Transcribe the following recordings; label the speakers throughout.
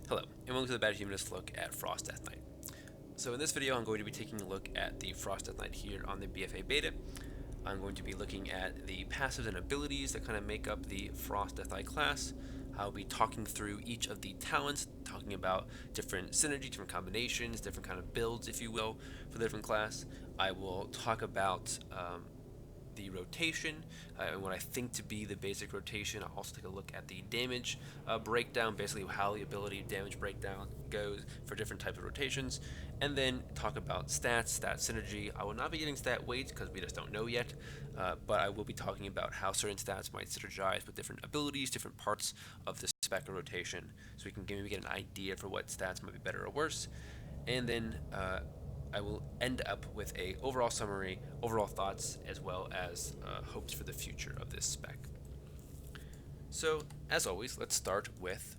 Speaker 1: Hello, and welcome to the Badhumanist look at Frost Death Knight. So in this video, I'm going to be taking a look at the Frost Death Knight here on the BfA beta. I'm going to be looking at the passives and abilities that kind of make up the Frost Death Knight class. I'll be talking through each of the talents, talking about different synergy, different combinations, different kind of builds, if you will, for the different class. I will talk about the rotation and what I think to be the basic rotation. I'll also take a look at the damage breakdown, basically how the ability damage breakdown goes for different types of rotations, and then talk about stat synergy. I will not be getting stat weights because we just don't know yet, but I will be talking about how certain stats might synergize with different abilities, different parts of the spec or rotation, so we can maybe get an idea for what stats might be better or worse. And then I will end up with a overall summary, overall thoughts, as well as hopes for the future of this spec. So, as always, let's start with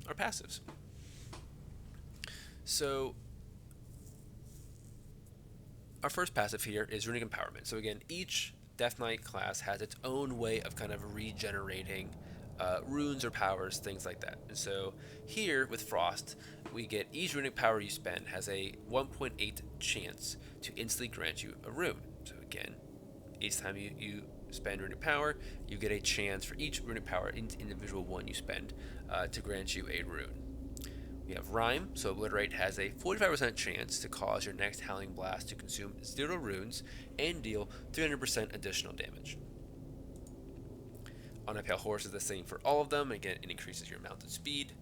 Speaker 1: our passives. So, our first passive here is Runic Empowerment. So again, each Death Knight class has its own way of kind of regenerating runes or powers, things like that. And so here with Frost, we get each runic power you spend has a 1.8 chance to instantly grant you a rune. So again, each time you spend runic power, you get a chance for each runic power, individual one you spend, to grant you a rune. We have Rhyme, so Obliterate has a 45% chance to cause your next Howling Blast to consume 0 runes and deal 300% additional damage. On a Pale Horse is the same for all of them. Again, it increases your mounted speed.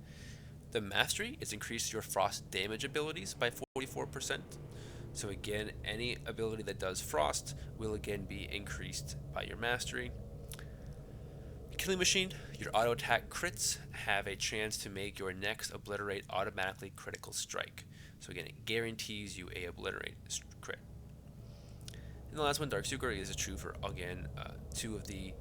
Speaker 1: The Mastery is increases your Frost damage abilities by 44%. So again, any ability that does Frost will again be increased by your Mastery. Killing Machine, your auto attack crits have a chance to make your next Obliterate automatically critical strike. So again, it guarantees you a Obliterate crit. And the last one, Dark Sugar, is true for again 2 of the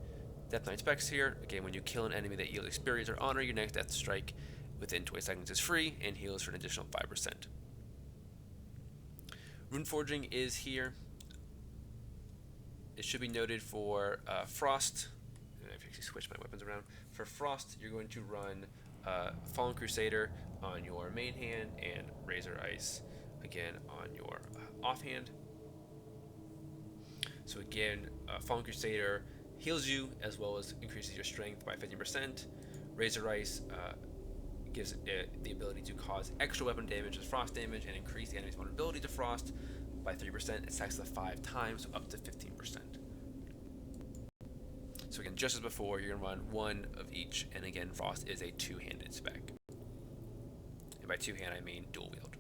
Speaker 1: Death Knight specs here. Again, when you kill an enemy that yields experience or honor, your next death strike within 20 seconds is free and heals for an additional 5%. Rune Forging is here. It should be noted for Frost. I've actually switched my weapons around. For Frost, you're going to run Fallen Crusader on your main hand and Razor Ice again on your offhand. So again, Fallen Crusader heals you as well as increases your strength by 50%. Razor Ice gives it the ability to cause extra weapon damage as frost damage and increase the enemy's vulnerability to frost by 3%. It stacks to 5 times, so up to 15%. So again, just as before, you're going to run 1 of each, and again, Frost is a 2-handed spec. And by 2-hand, I mean dual wield.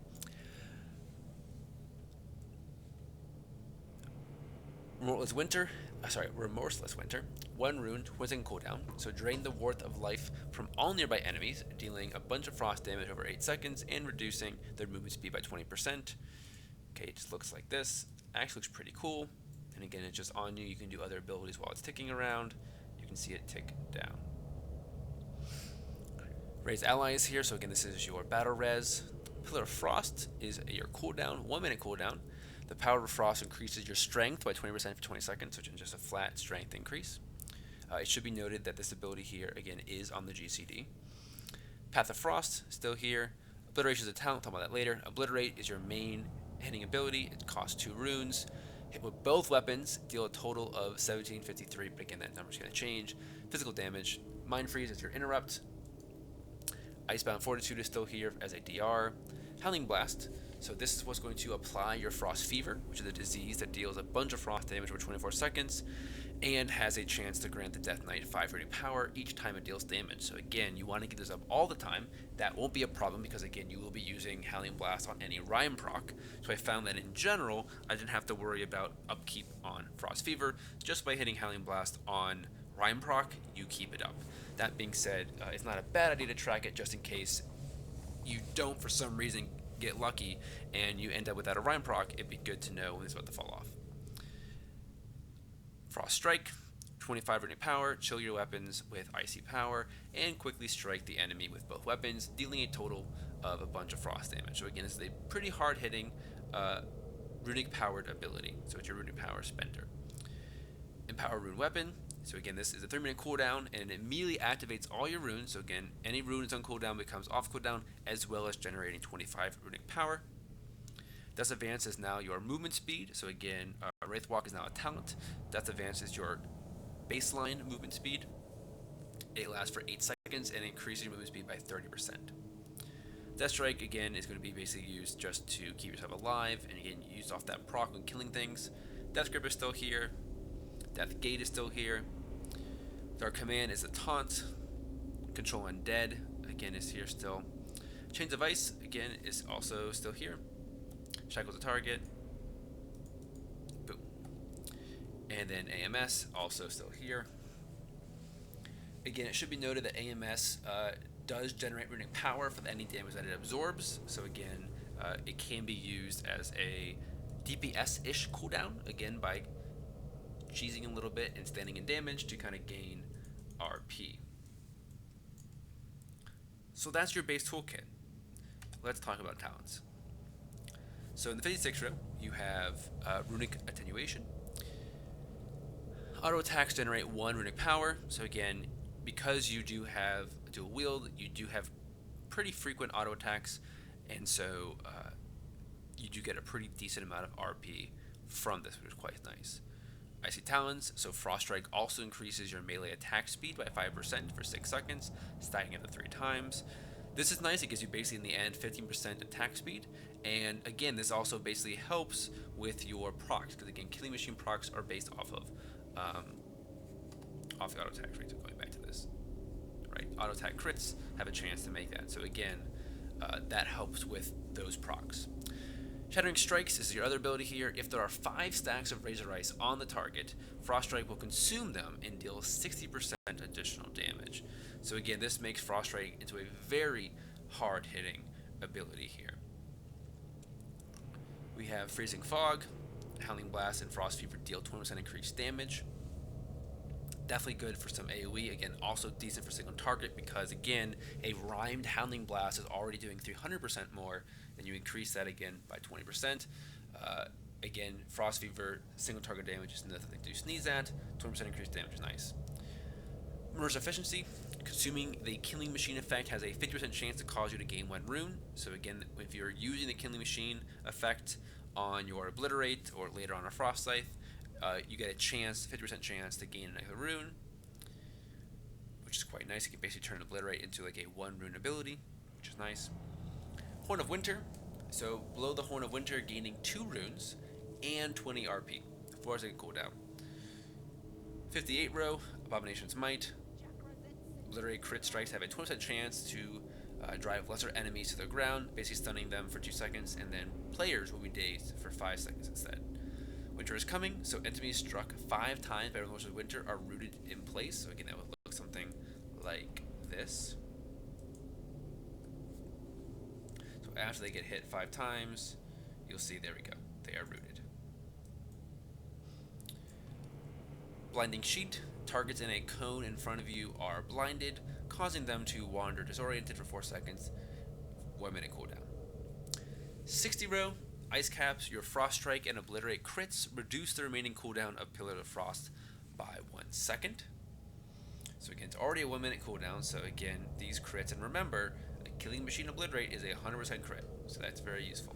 Speaker 1: Remorseless Winter, 1 rune, 20 cooldown, so drain the worth of life from all nearby enemies, dealing a bunch of frost damage over 8 seconds and reducing their movement speed by 20%. Okay, it just looks like this. Actually looks pretty cool. And again, it's just on you. You can do other abilities while it's ticking around. You can see it tick down. Raise Ally is here, so again, this is your battle res. Pillar of Frost is your cooldown, 1 minute cooldown. The power of Frost increases your strength by 20% for 20 seconds, which is just a flat strength increase. It should be noted that this ability here, again, is on the GCD. Path of Frost, still here. Obliteration is a talent, talk about that later. Obliterate is your main hitting ability. It costs 2 runes. Hit with both weapons, deal a total of 1753, but again, that number's going to change. Physical damage. Mind Freeze is your interrupt. Icebound Fortitude is still here as a DR. Howling Blast. So this is what's going to apply your Frost Fever, which is a disease that deals a bunch of frost damage over 24 seconds, and has a chance to grant the Death Knight 5 runic power each time it deals damage. So again, you want to get this up all the time. That won't be a problem because again, you will be using Howling Blast on any Rhyme proc. So I found that in general, I didn't have to worry about upkeep on Frost Fever. Just by hitting Howling Blast on Rhyme proc, you keep it up. That being said, it's not a bad idea to track it just in case you don't, for some reason, get lucky and you end up without a Rhyme proc. It'd be good to know when it's about to fall off. Frost Strike, 25 runic power, chill your weapons with icy power, and quickly strike the enemy with both weapons, dealing a total of a bunch of frost damage. So again, this is a pretty hard hitting runic powered ability, so it's your runic power spender. Empower Rune Weapon, So again, this is a 3-minute cooldown, and it immediately activates all your runes. So again, any rune that's on cooldown becomes off cooldown, as well as generating 25 runic power. Death Advance is now your movement speed. So again, Wraith Walk is now a talent. Death Advance is your baseline movement speed. It lasts for 8 seconds and increases your movement speed by 30%. Death Strike, again, is going to be basically used just to keep yourself alive, and again, used off that proc when killing things. Death Grip is still here. Death Gate is still here. Dark Command is a taunt. Control Undead, again, is here still. Chains of Ice, again, is also still here. Shackles a target. Boom. And then AMS, also still here. Again, it should be noted that AMS does generate runic power for any damage that it absorbs. So again, it can be used as a DPS-ish cooldown, again, by cheesing a little bit and standing in damage to kind of gain RP. So that's your base toolkit. Let's talk about talents. So in the 56 row, you have Runic Attenuation. Auto attacks generate 1 runic power. So again, because you do have dual wield, you do have pretty frequent auto attacks, and so you do get a pretty decent amount of RP from this, which is quite nice. Icy Talons, so Frost Strike also increases your melee attack speed by 5% for 6 seconds, stacking it to 3 times. This is nice, it gives you basically in the end 15% attack speed, and again, this also basically helps with your procs, because again, Killing Machine procs are based off of the auto attack rates. Going back to this, right? Auto attack crits have a chance to make that, so again, that helps with those procs. Shattering Strikes is your other ability here. If there are 5 stacks of Razor Ice on the target, Frost Strike will consume them and deal 60% additional damage. So again, this makes Frost Strike into a very hard-hitting ability here. We have Freezing Fog, Howling Blast, and Frost Fever deal 20% increased damage. Definitely good for some AoE. Again, also decent for single target because, again, a rhymed Howling Blast is already doing 300% more, and you increase that again by 20%. Again, Frost Fever, single target damage is nothing to sneeze at. 20% increased damage is nice. Murderous Efficiency. Consuming the Killing Machine effect has a 50% chance to cause you to gain 1 rune. So again, if you're using the Killing Machine effect on your Obliterate or later on a Frost Scythe, you get a chance, 50% chance to gain another rune, which is quite nice. You can basically turn Obliterate into like a 1 rune ability, which is nice. Horn of Winter. So below the Horn of Winter, gaining 2 runes and 20 RP, 4 second cooldown. 58 row, Abomination's Might. Obliterate crit strikes have a 20% chance to drive lesser enemies to the ground, basically stunning them for 2 seconds, and then players will be dazed for 5 seconds instead. Winter is coming, so enemies struck 5 times by Lords of Winter are rooted in place. So again, that would look something like this. So after they get hit 5 times, you'll see, there we go, they are rooted. Blinding Sheet. Targets in a cone in front of you are blinded, causing them to wander disoriented for 4 seconds, 1 minute cooldown. 60 row. Ice Caps, your Frost Strike and Obliterate crits reduce the remaining cooldown of Pillar of Frost by 1 second. So again, it's already a 1 minute cooldown, so again, these crits, and remember, a Killing Machine Obliterate is a 100% crit, so that's very useful.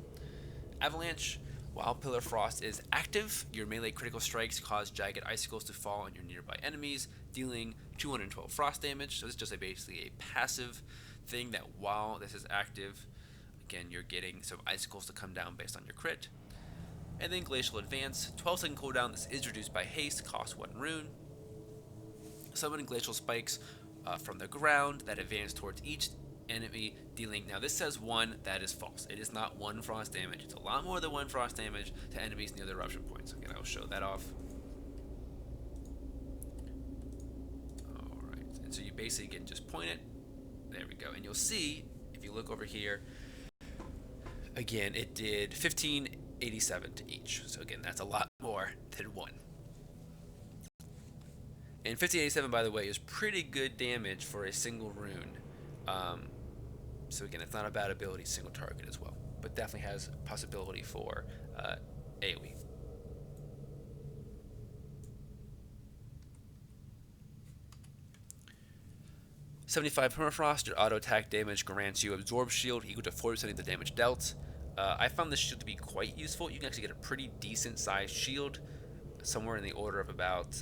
Speaker 1: Avalanche, while Pillar of Frost is active, your melee critical strikes cause jagged icicles to fall on your nearby enemies, dealing 212 frost damage. So this is just basically a passive thing that while this is active, again, you're getting some icicles to come down based on your crit. And then Glacial Advance, 12 second cooldown. This is reduced by haste, costs 1 rune. Summoning Glacial Spikes from the ground that advance towards each enemy, dealing, now this says 1, that is false. It is not 1 frost damage. It's a lot more than 1 frost damage to enemies near the eruption points. Again, I will show that off. Alright, and so you basically can just point it. There we go. And you'll see, if you look over here, again, it did 1587 to each. So again, that's a lot more than 1. And 1587, by the way, is pretty good damage for a single rune. So again, it's not a bad ability, single target as well. But definitely has possibility for AoE. 75 permafrost, your auto attack damage grants you absorb shield equal to 40% of the damage dealt. I found this shield to be quite useful. You can actually get a pretty decent sized shield, somewhere in the order of about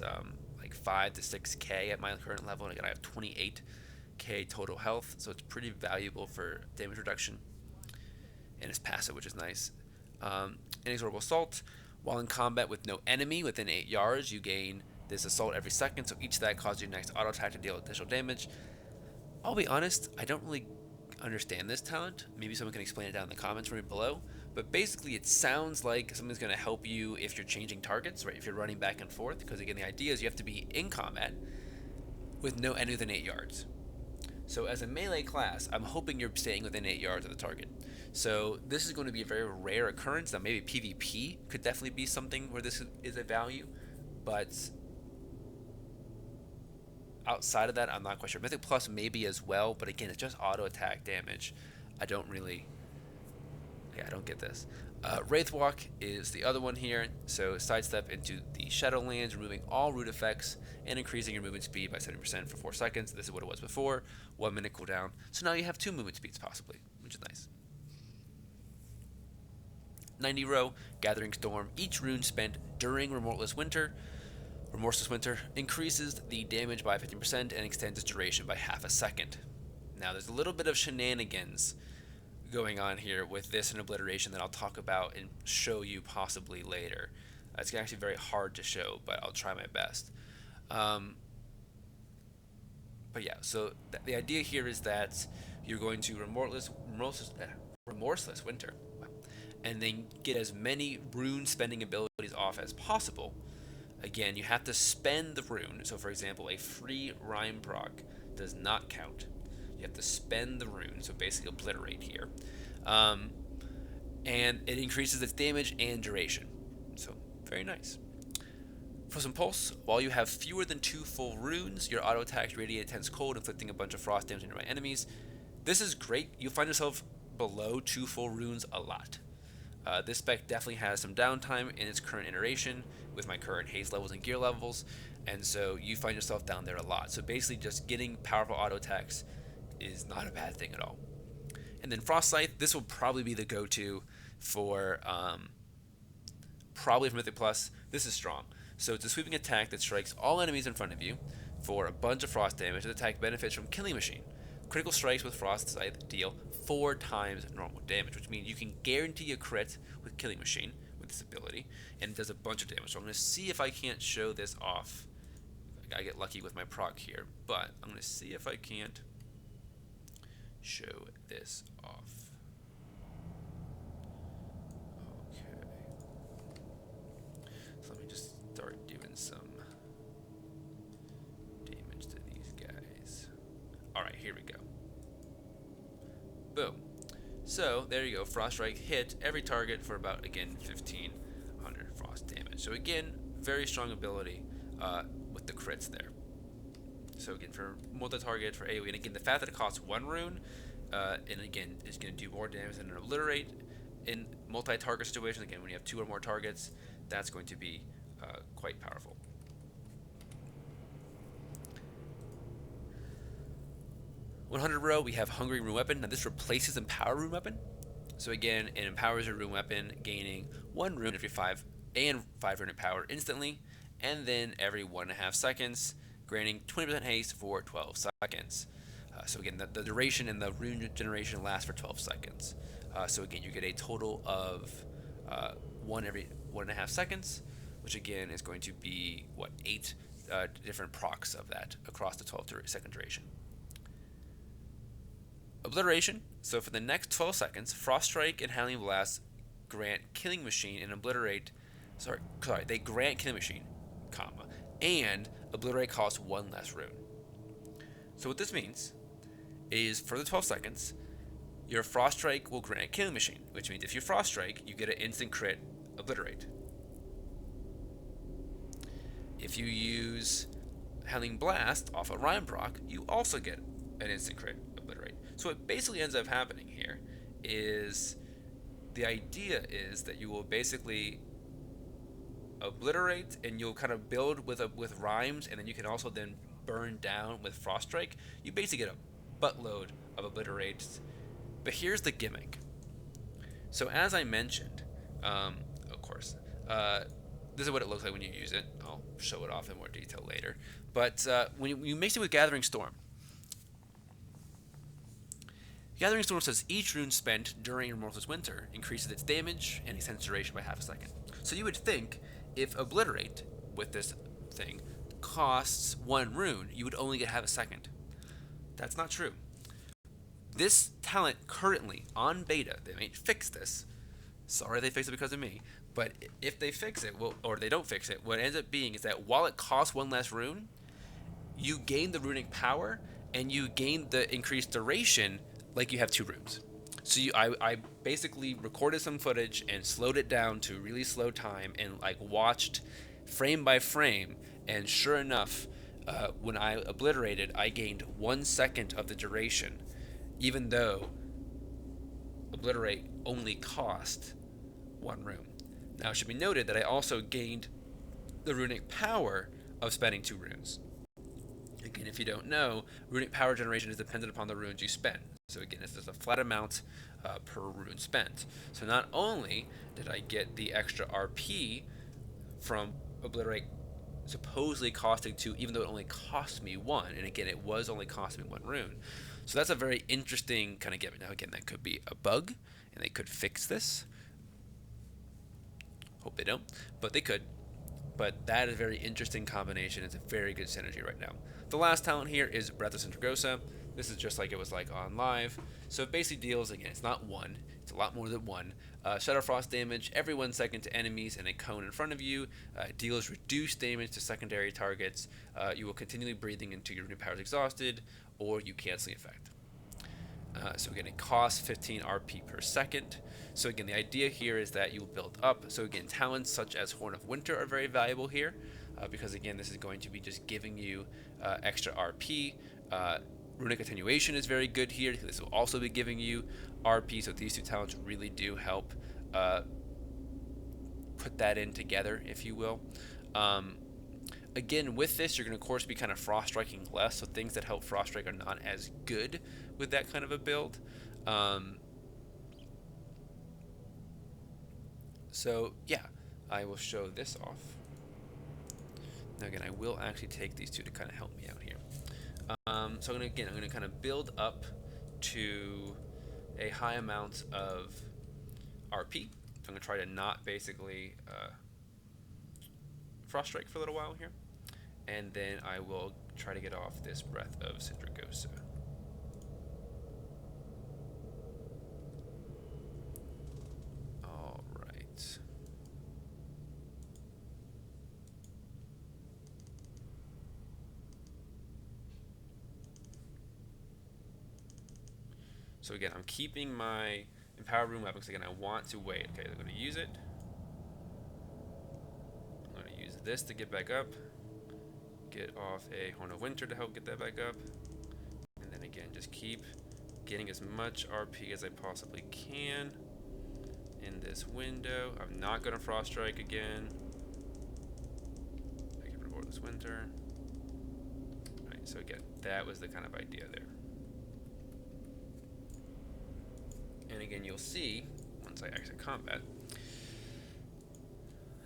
Speaker 1: like 5 to 6k at my current level. And again, I have 28k total health, so it's pretty valuable for damage reduction. And it's passive, which is nice. Inexorable assault. While in combat with no enemy within 8 yards, you gain this assault every second, so each of that causes your next auto attack to deal additional damage. I'll be honest, I don't really understand this talent. Maybe someone can explain it down in the comments for me below. But basically, it sounds like something's going to help you if you're changing targets, right? If you're running back and forth, because again, the idea is you have to be in combat with no enemy within 8 yards. So as a melee class, I'm hoping you're staying within 8 yards of the target. So this is going to be a very rare occurrence. Now maybe PvP could definitely be something where this is a value, but outside of that, I'm not quite sure. Mythic Plus maybe as well, but again, it's just auto attack damage. I don't get this. Wraithwalk is the other one here. So sidestep into the Shadowlands, removing all root effects and increasing your movement speed by 70% for 4 seconds. This is what it was before. 1 minute cooldown. So now you have 2 movement speeds possibly, which is nice. 90 row, Gathering Storm. Each rune spent during Remorseless Winter increases the damage by 15% and extends its duration by half a second. Now there's a little bit of shenanigans going on here with this and Obliteration that I'll talk about and show you possibly later. It's actually very hard to show, but I'll try my best. But yeah, so the idea here is that you're going to Remorseless Winter, and then get as many rune spending abilities off as possible. Again, you have to spend the rune. So for example, a free rhyme proc does not count. You have to spend the rune, so basically Obliterate here. And it increases its damage and duration. So very nice. Frozen Pulse. While you have fewer than 2 full runes, your auto attacks radiate intense cold, inflicting a bunch of frost damage on nearby enemies. This is great. You'll find yourself below 2 full runes a lot. This spec definitely has some downtime in its current iteration with my current haste levels and gear levels, and so you find yourself down there a lot. So basically just getting powerful auto attacks is not a bad thing at all. And then Frost Scythe, this will probably be the go-to for Mythic Plus. This is strong. So it's a sweeping attack that strikes all enemies in front of you for a bunch of frost damage. The attack benefits from Killing Machine. Critical strikes with Frost Scythe deal 4 times normal damage, which means you can guarantee a crit with Killing Machine with this ability, and it does a bunch of damage. So I'm going to see if I can't show this off. I get lucky with my proc here, but I'm going to see if I can't show this off. Okay. So let me just start doing some damage to these guys. Alright, here we go. Boom. So, there you go. Frost Strike hit every target for about, again, 1500 frost damage. So again, very strong ability with the crits there. So again, for multi-target, for AoE, and again, the fact that it costs 1 rune, and again, is going to do more damage than an Obliterate in multi-target situations. Again, when you have 2 or more targets, that's going to be quite powerful. .100 row, we have Hungry Rune Weapon. Now this replaces Empower Rune Weapon. So again, it empowers your rune weapon, gaining 1 rune every 5 and 5 rune power instantly, and then every 1.5 seconds, granting 20% haste for 12 seconds. So again, the duration and the rune generation lasts for 12 seconds. So again, you get a total of 1 every 1.5 seconds, which again is going to be, 8 different procs of that across the 12-second duration. Obliteration. So for the next 12 seconds, Frost Strike and Howling Blast grant Killing Machine and Obliterate. They grant Killing Machine, and Obliterate costs 1 less rune. So what this means is for the 12 seconds, your Frost Strike will grant Killing Machine, which means if you Frost Strike, you get an instant crit Obliterate. If you use Howling Blast off a Rhyme proc, you also get an instant crit Obliterate. So what basically ends up happening here is the idea is that you will basically Obliterate, and you'll kind of build with rhymes, and then you can also then burned down with Frost Strike, you basically get a buttload of obliterates. But here's the gimmick. So as I mentioned, of course, this is what it looks like when you use it. I'll show it off in more detail later. But when you mix it with Gathering Storm, Gathering Storm says each rune spent during Remorseless Winter increases its damage and extends duration by half a second. So you would think if Obliterate with this thing costs 1 rune, you would only get half a second. That's not true. This talent currently on beta, they might fix this. Sorry they fixed it because of me. But if they fix it, well, or they don't fix it, what it ends up being is that while it costs 1 less rune, you gain the runic power and you gain the increased duration like you have 2 runes. So I basically recorded some footage and slowed it down to really slow time and like watched frame by frame, and sure enough, when I obliterated, I gained 1 second of the duration, even though Obliterate only cost 1 rune. Now it should be noted that I also gained the runic power of spending 2 runes. Again, if you don't know, runic power generation is dependent upon the runes you spend. So again, it's just a flat amount per rune spent. So not only did I get the extra RP from Obliterate supposedly costing 2, even though it only cost me 1, and again, it was only costing me 1 rune. So that's a very interesting kind of gimmick. Now again, that could be a bug, and they could fix this. Hope they don't, but they could. But that is a very interesting combination. It's a very good synergy right now. The last talent here is Breath of Sindragosa. This is just like it was like on live. So it basically deals, again, it's not 1. It's a lot more than 1. Shadow Frost damage every 1 second to enemies in a cone in front of you. Deals reduced damage to secondary targets. You will continually breathing until your runic power is exhausted, or you cancel the effect. So again, it costs 15 RP per second. So again, the idea here is that you will build up. So again, talents such as Horn of Winter are very valuable here, because again, this is going to be just giving you extra RP. Runic Attenuation is very good here, because this will also be giving you RP. So these 2 talents really do help put that in together, if you will. Again, with this, you're going to, of course, be kind of Frost Striking less, so things that help Frost Strike are not as good with that kind of a build. So, yeah, I will show this off. Now, again, I will actually take these 2 to kind of help me out here. So, I'm going to kind of build up to a high amount of RP. So, I'm going to try to not basically Frost Strike for a little while here, and then I will try to get off this Breath of Sindragosa. All right. So again, I'm keeping my Empower Rune weapon because again, I want to wait. Okay, I'm going to use it. This to get back up, get off a Horn of Winter to help get that back up, and then again just keep getting as much RP as I possibly can in this window. I'm not going to Frost Strike again. I can reward this winter. Alright, so again, that was the kind of idea there. And again, you'll see, once I exit combat,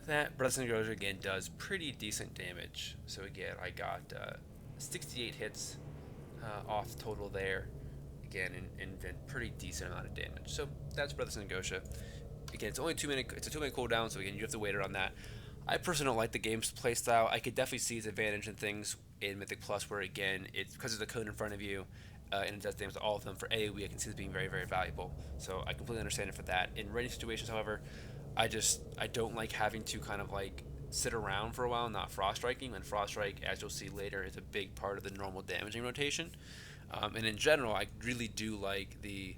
Speaker 1: that Breath of Sindragosa again does pretty decent damage. So again, I got 68 hits off total there, again, and pretty decent amount of damage. So that's Breath of Sindragosa. Again, it's only a 2-minute cooldown, so again, you have to wait around that. I personally don't like the game's playstyle. I could definitely see its advantage in things in Mythic Plus, where again, it's because of the cone in front of you, and it does damage to all of them. For AoE, I can see this being very, very valuable. So I completely understand it for that. In raiding situations, however, I don't like having to kind of like sit around for a while not Frost Striking, and Frost Strike, as you'll see later, is a big part of the normal damaging rotation. And in general, I really do like the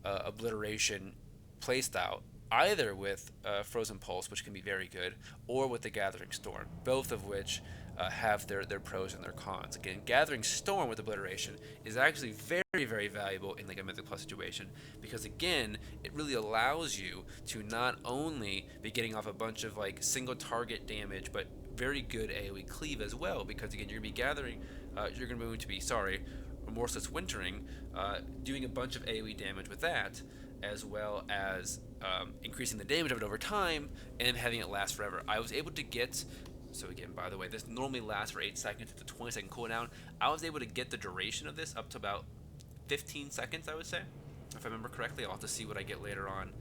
Speaker 1: Obliteration playstyle, either with Frozen Pulse, which can be very good, or with the Gathering Storm, both of which have their pros and their cons. Again, Gathering Storm with Obliteration is actually very, very valuable in like a Mythic Plus situation, because again, it really allows you to not only be getting off a bunch of like single target damage, but very good AoE cleave as well, because again, you're going to be gathering you're going to be, sorry, Remorseless Wintering, doing a bunch of AoE damage with that, as well as increasing the damage of it over time and having it last forever. I was able to get, so again, by the way, this normally lasts for 8 seconds. It's a 20-second cooldown. I was able to get the duration of this up to about 15 seconds, I would say, if I remember correctly. I'll have to see what I get later on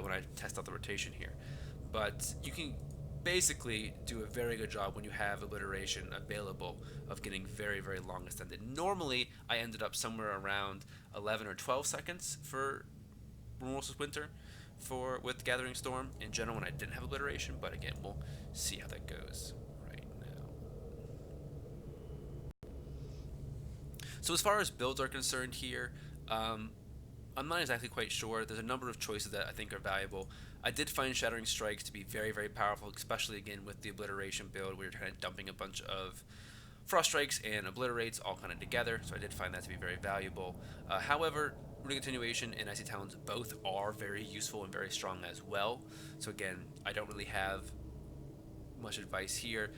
Speaker 1: when I test out the rotation here. But you can basically do a very good job when you have Obliteration available of getting very, very long extended. Normally, I ended up somewhere around 11 or 12 seconds for Remorseless Winter with Gathering Storm in general when I didn't have Obliteration, but again, we'll see how that goes right now. So as far as builds are concerned here, I'm not exactly quite sure. There's a number of choices that I think are valuable. I did find Shattering Strikes to be very, very powerful, especially again with the Obliteration build where you're kind of dumping a bunch of Frost Strikes and Obliterates all kind of together, so I did find that to be very valuable. However, Runic Continuation and Icy Talons both are very useful and very strong as well, so again, I don't really have much advice here.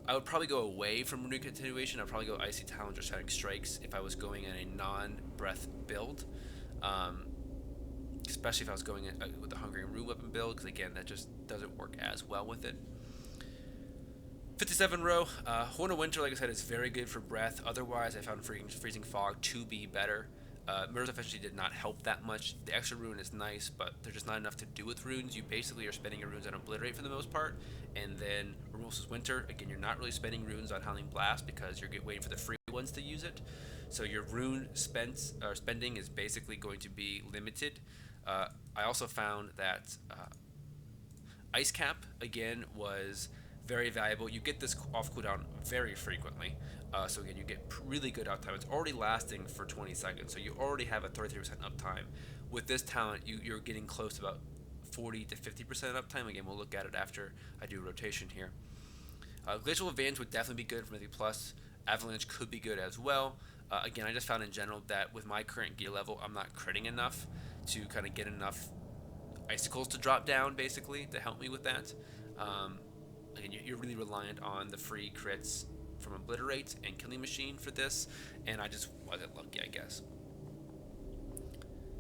Speaker 1: I would probably go away from Runic Continuation. I'd probably go Icy Talons or Shattering Strikes if I was going in a non-breath build. Especially if I was going with the Hungering Rune Weapon build, because again, that just doesn't work as well with it. 57 row, Horn of Winter, like I said, is very good for breath. Otherwise, I found Freezing Fog to be better. Mirror's Efficiency did not help that much. The extra rune is nice, but there's just not enough to do with runes. You basically are spending your runes on Obliterate for the most part, and then Remorseless Winter, again, you're not really spending runes on Howling Blast because you're waiting for the free ones to use it. So your rune spending is basically going to be limited. I also found that Ice Cap, again, was very valuable. You get this off cooldown very frequently. So again, you get really good uptime. It's already lasting for 20 seconds, so you already have a 33% uptime. With this talent, you're getting close to about 40 to 50% uptime. Again, we'll look at it after I do rotation here. Glacial Advance would definitely be good for Mythic Plus. Avalanche could be good as well. Again, I just found in general that with my current gear level, I'm not critting enough to kind of get enough icicles to drop down, basically, to help me with that. Again, you're really reliant on the free crits from Obliterate and Killing Machine for this, and I just wasn't lucky, I guess.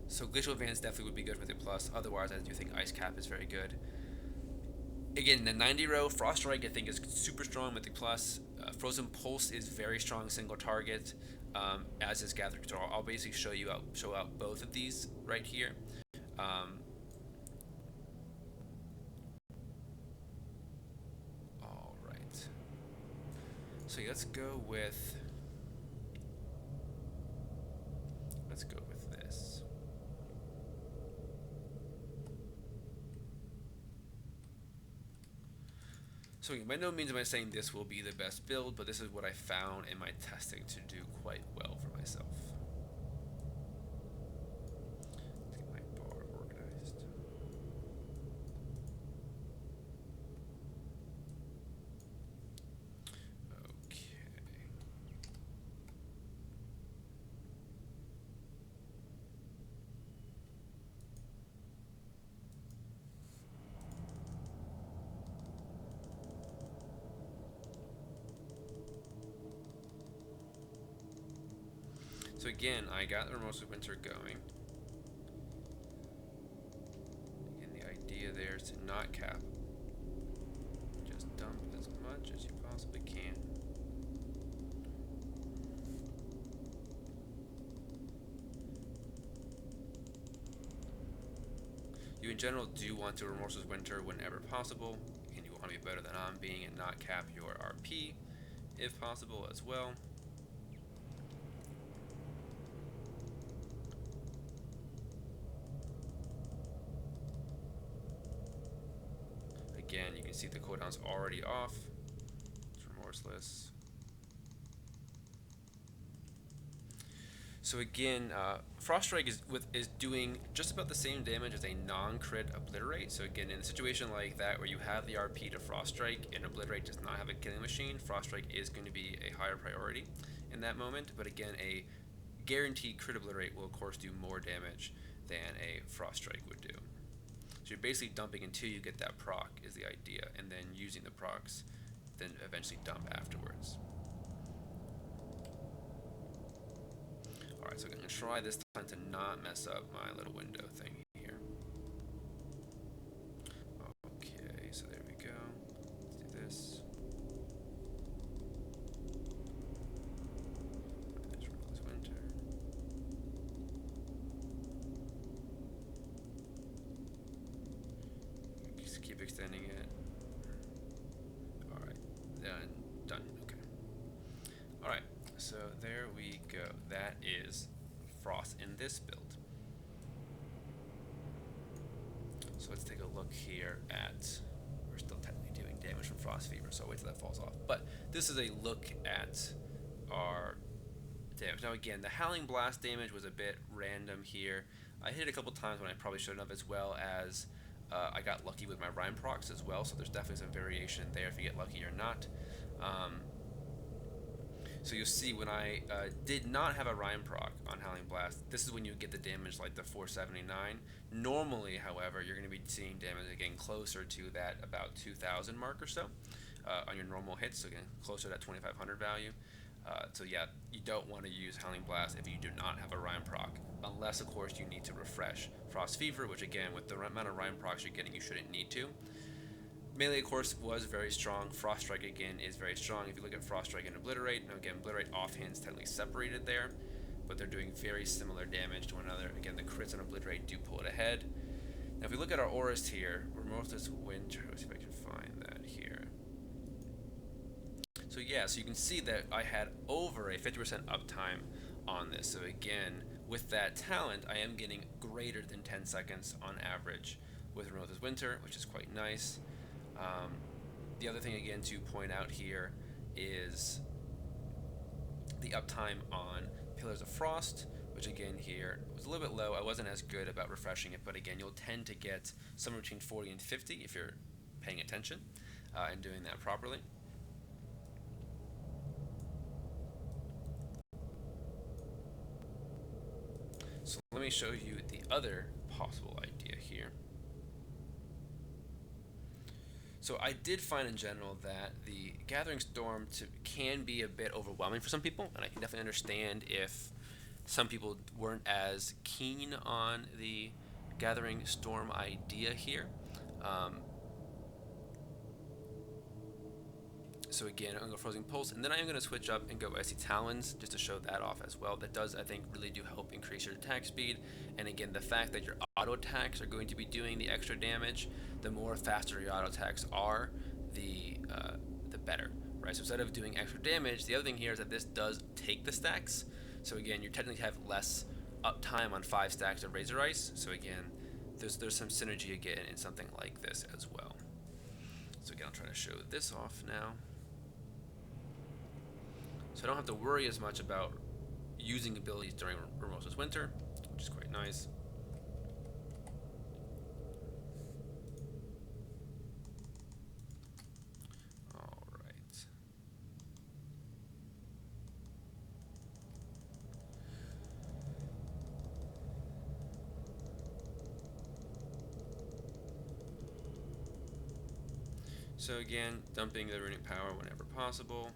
Speaker 1: So Glacial Advance definitely would be good with it plus. Otherwise, I do think Ice Cap is very good. Again, the 90 row, Frost Strike I think is super strong with the plus. Frozen Pulse is very strong single target, as is Gathering Storm. I'll basically show out both of these right here. All right. So let's go with this. So by no means am I saying this will be the best build, but this is what I found in my testing to do quite well for myself. Let's get my bar organized. Okay. So again, I got the Remorseless Winter going. And the idea there is to not cap. Just dump as much as you possibly can. You in general do want to Remorseless Winter whenever possible, and you want to be better than I'm being and not cap your RP if possible as well. Again, you can see the cooldown's already off. It's Remorseless. So again, Frost Strike is doing just about the same damage as a non-crit Obliterate. So again, in a situation like that where you have the RP to Frost Strike and Obliterate does not have a killing machine, Frost Strike is going to be a higher priority in that moment. But again, a guaranteed crit Obliterate will of course do more damage than a Frost Strike would do. So you're basically dumping until you get that proc is the idea, and then using the procs, then eventually dump afterwards. Alright, so I'm going to try this time to not mess up my little window thing here. Okay, so there we go. Let's do this. There's Ruthless Winter. Just keep extending it. Alright, done. Okay. Alright, so there we go. That is Frost in this build. So let's take a look here at, we're still technically doing damage from Frost Fever, so I'll wait till that falls off. But this is a look at our damage. Now again, the Howling Blast damage was a bit random here. I hit it a couple times when I probably shouldn't have, as well as I got lucky with my Rhyme procs as well, so there's definitely some variation there if you get lucky or not. So you'll see when I did not have a Rhyme proc on Howling Blast, this is when you get the damage like the 479. Normally, however, you're going to be seeing damage again closer to that about 2,000 mark or so on your normal hits, so again, closer to that 2,500 value. So yeah, you don't want to use Howling Blast if you do not have a Rhyme proc, unless of course you need to refresh Frost Fever, which again, with the amount of Rhyme procs you're getting, you shouldn't need to. Melee, of course, was very strong. Frost Strike, again, is very strong. If you look at Frost Strike and Obliterate, now again, Obliterate offhand is technically separated there, but they're doing very similar damage to one another. Again, the crits on Obliterate do pull it ahead. Now, if we look at our auras here, Ruthless Winter, let's see if I can find that here. So yeah, so you can see that I had over a 50% uptime on this. So again, with that talent, I am getting greater than 10 seconds on average with Ruthless Winter, which is quite nice. The other thing again to point out here is the uptime on Pillars of Frost, which again here was a little bit low. I wasn't as good about refreshing it, but again, you'll tend to get somewhere between 40 and 50 if you're paying attention and doing that properly. So let me show you the other possible idea here. So I did find in general that the Gathering Storm can be a bit overwhelming for some people, and I can definitely understand if some people weren't as keen on the Gathering Storm idea here. So again, I'm going to go Frozen Pulse, and then I am going to switch up and go Icy Talons just to show that off as well. That does, I think, really do help increase your attack speed. And again, the fact that your auto attacks are going to be doing the extra damage, the more faster your auto attacks are, the better, right? So instead of doing extra damage, the other thing here is that this does take the stacks. So again, you technically have less uptime on 5 stacks of Razor Ice. So again, there's some synergy again in something like this as well. So again, I'll try to show this off now. So I don't have to worry as much about using abilities during Ruthless Winter, which is quite nice. Alright. So again, dumping the runic power whenever possible.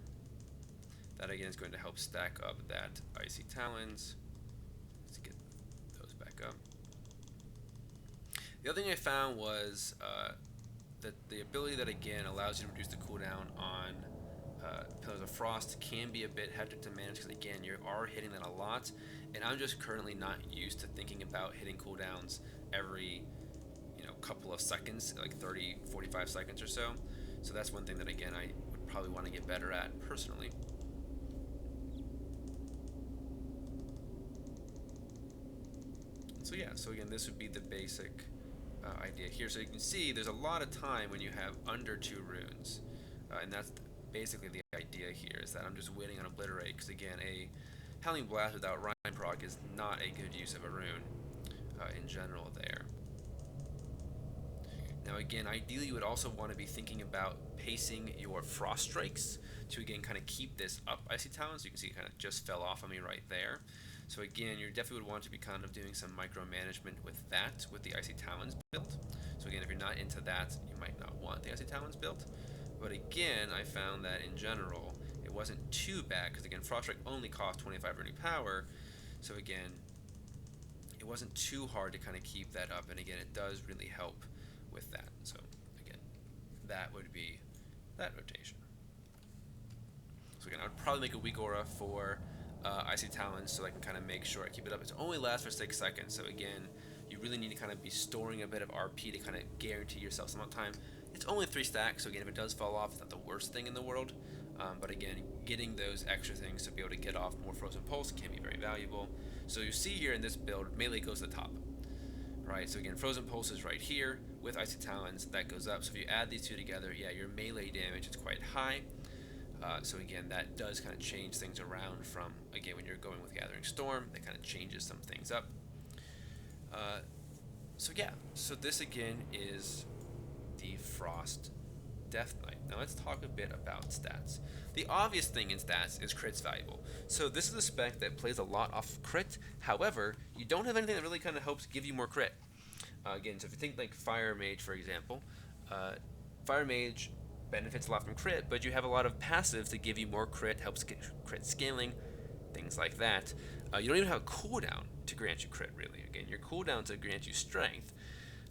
Speaker 1: That again is going to help stack up that Icy Talons. Let's get those back up. The other thing I found was that the ability that again allows you to reduce the cooldown on Pillars of Frost can be a bit hectic to manage because again you are hitting that a lot, and I'm just currently not used to thinking about hitting cooldowns every couple of seconds, like 30, 45 seconds or so. So that's one thing that again I would probably want to get better at personally. So yeah, so again, this would be the basic idea here. So you can see there's a lot of time when you have under 2 runes, and that's basically the idea here, is that I'm just waiting on Obliterate, because again, a Howling Blast without Rhyme proc is not a good use of a rune in general there. Now again, ideally you would also want to be thinking about pacing your Frost Strikes to again kind of keep this up Icy Talons. So you can see it kind of just fell off on me right there. So again, you definitely would want to be kind of doing some micromanagement with that, with the Icy Talons build. So again, if you're not into that, you might not want the Icy Talons build. But again, I found that in general, it wasn't too bad, because again, Frost Strike only cost 25 runic power. So again, it wasn't too hard to kind of keep that up, and again, it does really help with that. So again, that would be that rotation. So again, I would probably make a weak aura for Icy Talons so I can kind of make sure I keep it up. It only lasts for 6 seconds, so again, you really need to kind of be storing a bit of RP to kind of guarantee yourself some time. It's only 3 stacks, so again, if it does fall off, it's not the worst thing in the world. But again, getting those extra things to be able to get off more Frozen Pulse can be very valuable. So you see here in this build, melee goes to the top. Right, so again, Frozen Pulse is right here with Icy Talons, that goes up. So if you add these two together, yeah, your melee damage is quite high. So again, that does kind of change things around from, again, when you're going with Gathering Storm, that kind of changes some things up. So yeah, so this again is the Frost Death Knight. Now let's talk a bit about stats. The obvious thing in stats is crit's valuable. So this is a spec that plays a lot off crit. However, you don't have anything that really kind of helps give you more crit. Again, so if you think like Fire Mage, for example, Fire Mage benefits a lot from crit, but you have a lot of passives to give you more crit, helps get crit scaling, things like that. You don't even have a cooldown to grant you crit, really. Again, your cooldown to grant you strength.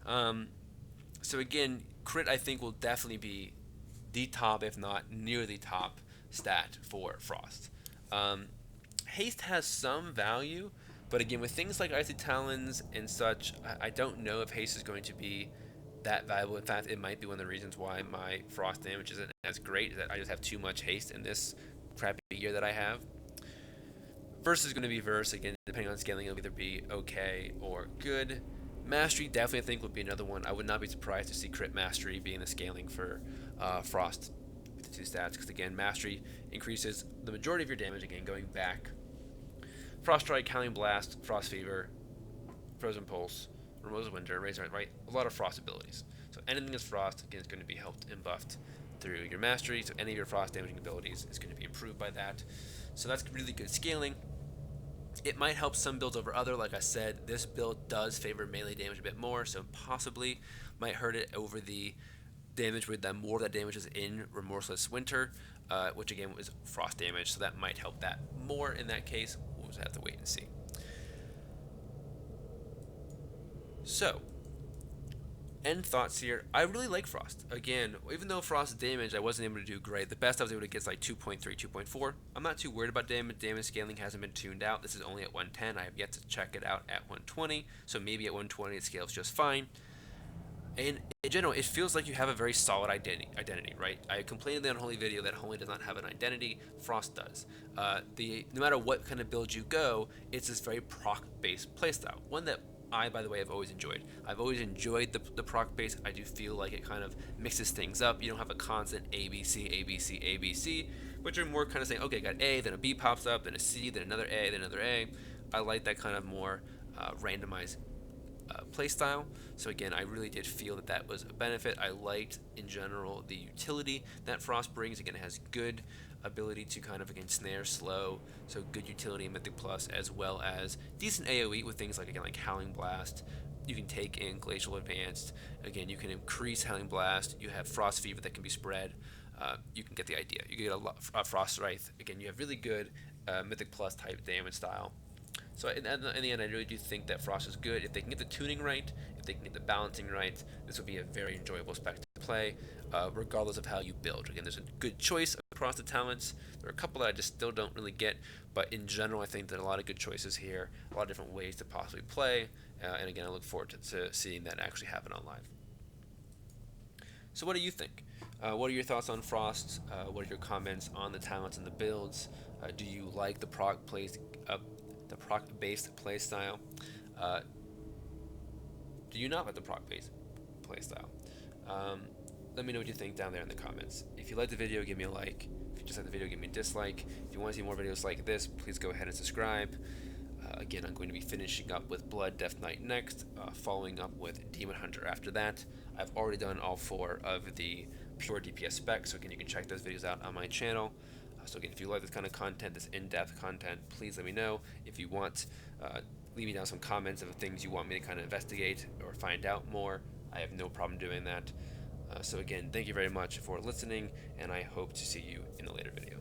Speaker 1: So again, crit I think will definitely be the top, if not near the top, stat for Frost. Haste has some value, but again, with things like Icy Talons and such, I don't know if haste is going to be that valuable. In fact, it might be one of the reasons why my Frost damage isn't as great, is that I just have too much haste in this crappy gear that I have. Verse is going to be Verse. Again, depending on scaling, it'll either be okay or good. Mastery, definitely I think would be another one. I would not be surprised to see crit Mastery being the scaling for Frost with the two stats, because again, Mastery increases the majority of your damage, again, going back. Frost Strike, Howling Blast, Frost Fever, Frozen Pulse, Remote Winter, Razor, right? A lot of Frost abilities. So anything that's Frost, again, is going to be helped and buffed through your Mastery, so any of your Frost damaging abilities is going to be improved by that. So that's really good scaling. It might help some builds over other. Like I said, this build does favor melee damage a bit more, so possibly might hurt it over the damage with that more of that damage is in Remorseless Winter, which again was frost damage, so that might help that more in that case. We'll just have to wait and see. So, end thoughts here. I really like Frost. Again, even though Frost damage I wasn't able to do great, the best I was able to get is like 2.3, 2.4. I'm not too worried about damage. Damage scaling hasn't been tuned out. This is only at 110. I have yet to check it out at 120, so maybe at 120 it scales just fine. And in general, it feels like you have a very solid identity, right? I complained in the Unholy video that Holy does not have an identity. Frost does. No matter what kind of build you go, it's this very proc-based playstyle. One that I, by the way, have always enjoyed. I've always enjoyed the proc base. I do feel like it kind of mixes things up. You don't have a constant ABC, ABC, ABC, but you're more kind of saying, okay, I got A, then a B pops up, then a C, then another A, then another A. I like that kind of more randomized playstyle. So again, I really did feel that that was a benefit. I liked, in general, the utility that Frost brings. Again, it has good ability to kind of, again, snare, slow, so good utility in Mythic Plus, as well as decent AoE with things like, again, like Howling Blast. You can take in Glacial Advanced. Again, you can increase Howling Blast. You have Frost Fever that can be spread. You can get the idea. You can get a lot, Frost Wraith. Again, you have really good Mythic Plus type damage style. So in the end, I really do think that Frost is good. If they can get the tuning right, if they can get the balancing right, this will be a very enjoyable spec to play, regardless of how you build. Again, there's a good choice across the talents. There are a couple that I just still don't really get, but in general, I think there are a lot of good choices here, a lot of different ways to possibly play, and again, I look forward to seeing that actually happen on live. So what do you think? What are your thoughts on Frost? What are your comments on the talents and the builds? Do you like the proc-based playstyle? Do you not like the proc-based playstyle? Let me know what you think down there in the comments. If you liked the video, give me a like. If you just like the video, give me a dislike. If you want to see more videos like this, please go ahead and subscribe. Again, I'm going to be finishing up with Blood Death Knight next, following up with Demon Hunter after that. I've already done all 4 of the pure DPS specs, so again, you can check those videos out on my channel. So again, if you like this kind of content, this in-depth content, please let me know. If you want, leave me down some comments of things you want me to kind of investigate or find out more. I have no problem doing that. So again, thank you very much for listening, and I hope to see you in a later video.